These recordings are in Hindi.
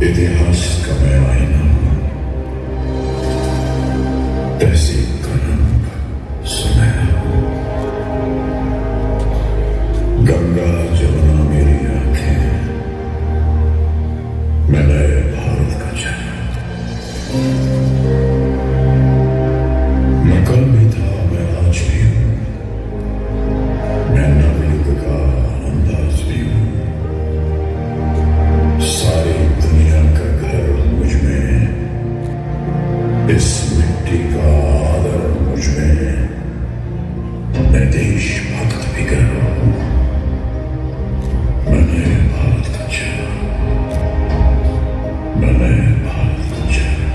इतिहास का मैं आईना हूं, तहसीब का रंग सुनहरा हूं। गंगा जमुना मेरी आंखें, मैं नए भारत का चेहरा। मैं कल भी था, मैं आज भी हूं, मैं नवयुग का अंदाज भी हूं। सारी दुनिया का घर मुझ में, इस मिट्टी का आदर मुझ में। मैं देशभक्त भी कर रहा हूं, मैं नए भारत का चेहरा, मैं नए भारत का चेहरा।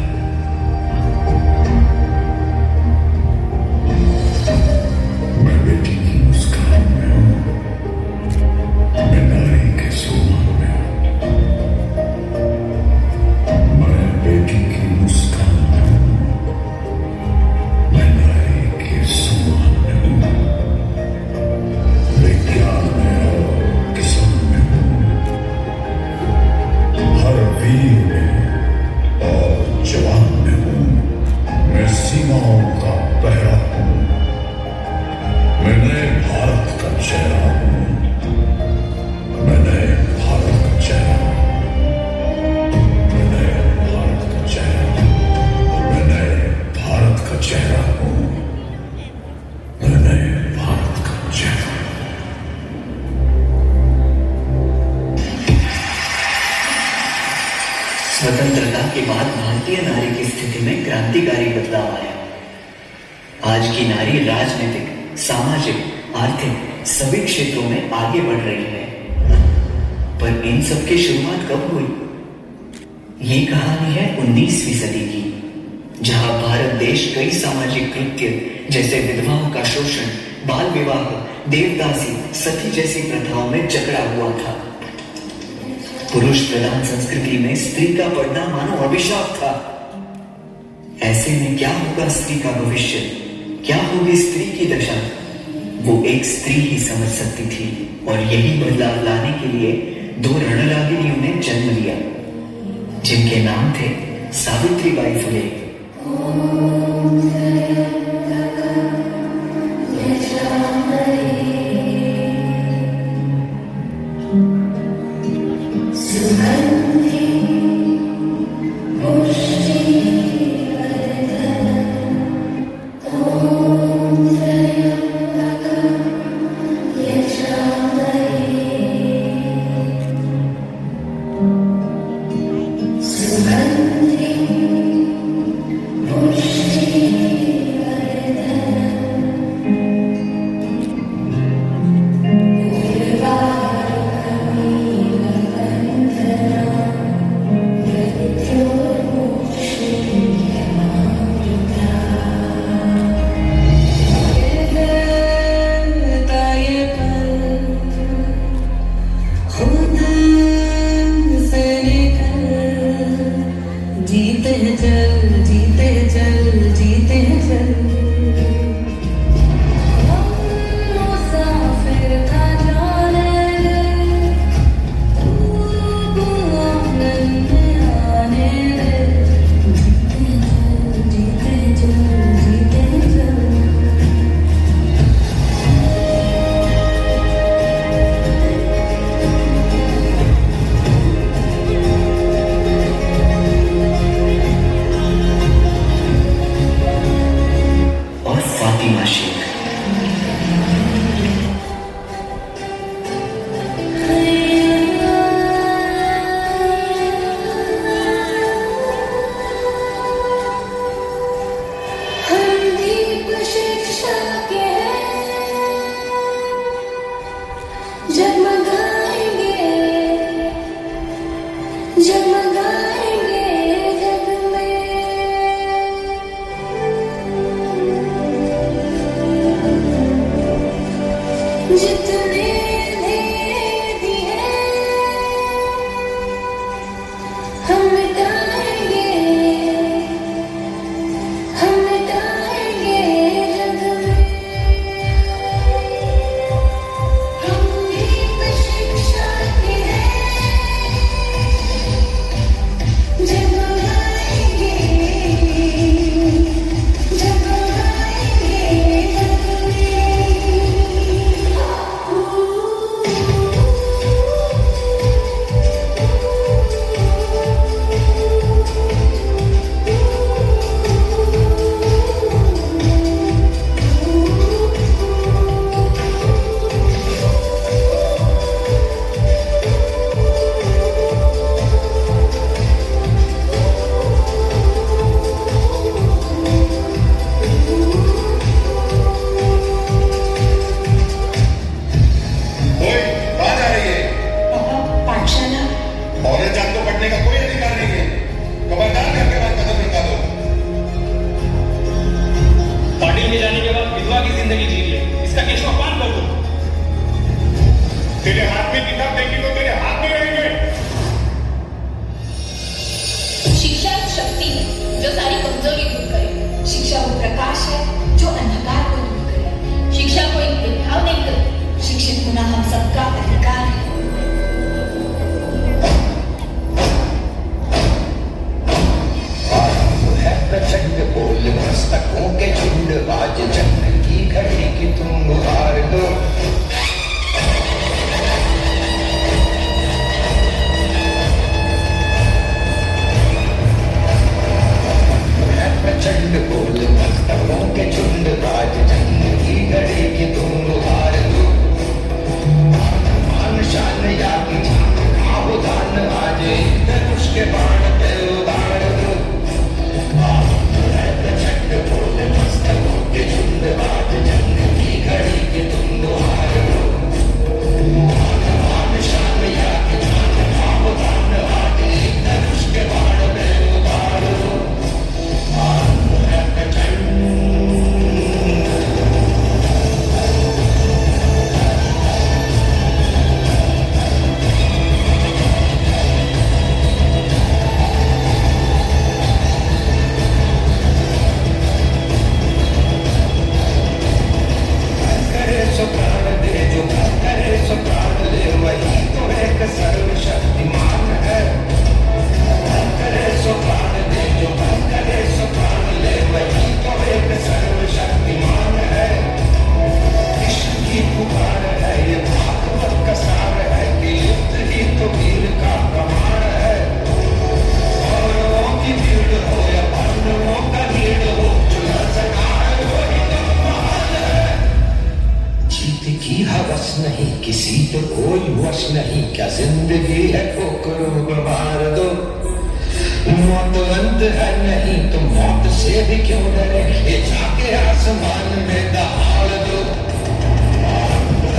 मैं बेटी की मुस्कान में हूं, मैं नारी के सम्मान में हूं। मैं बेटी की मुस्कान में हूं, मैं नारी के सम्मान में हूं। विज्ञान में और किसान में हूं, हर वीर में और जवान में हूं। मैं सीमाओं का पहरा हूं, मैं नए भारत का चेहरा हूं, मैं नए भारत का चेहरा हूं, मैं नए भारत का चेहरा हूं, मैं नए भारत का चेहरा हूं, मैं नए भारत का चेहरा हूं। स्वतंत्रता के बाद भारतीय नारी की स्थिति में क्रांतिकारी बदलाव आया। आज की नारी राजनीतिक, सामाजिक, आर्थिक सभी क्षेत्रों में आगे बढ़ रही है। पर इन सब की शुरुआत कब हुई? ये कहानी है 19वीं सदी की, जहां भारत देश कई सामाजिक कृत्य जैसे विधवाओं का शोषण, बाल विवाह, देवदासी, सती जैसी प्रथाओं में जकड़ा हुआ था। पुरुष प्रधान संस्कृति में स्त्री का पढ़ना मानो अभिशाप था। ऐसे में क्या होगा स्त्री का भविष्य, क्या होगी स्त्री की दशा, वो एक स्त्री ही समझ सकती थी। और यही बदलाव लाने के लिए दो रणरागिनियों ने जन्म लिया, जिनके नाम थे सावित्रीबाई फुले। जिंदगी है ठोकरों को मार दो, मौत अंत है नहीं तो मौत से भी क्यों डरे, ये जाके आसमान में दहाड़ दो।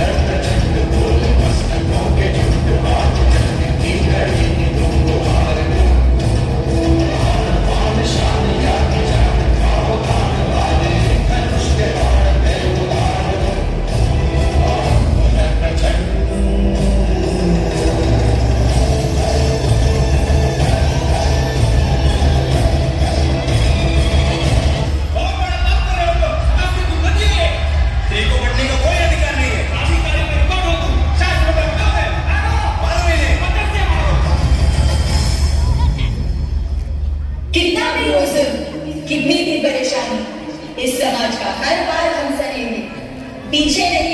प्रचंड बोल मस्तकों के झुंड, आज जन्म की घड़ी तुमको हार दो। आन शान याद जान खाओ खान वाले, धनुष के बाण पे उतार दो। प्रचंड कितना भी हो जुल्म, कितनी भी परेशानी, इस समाज का हर बार हम सहेंगे, पीछे नहीं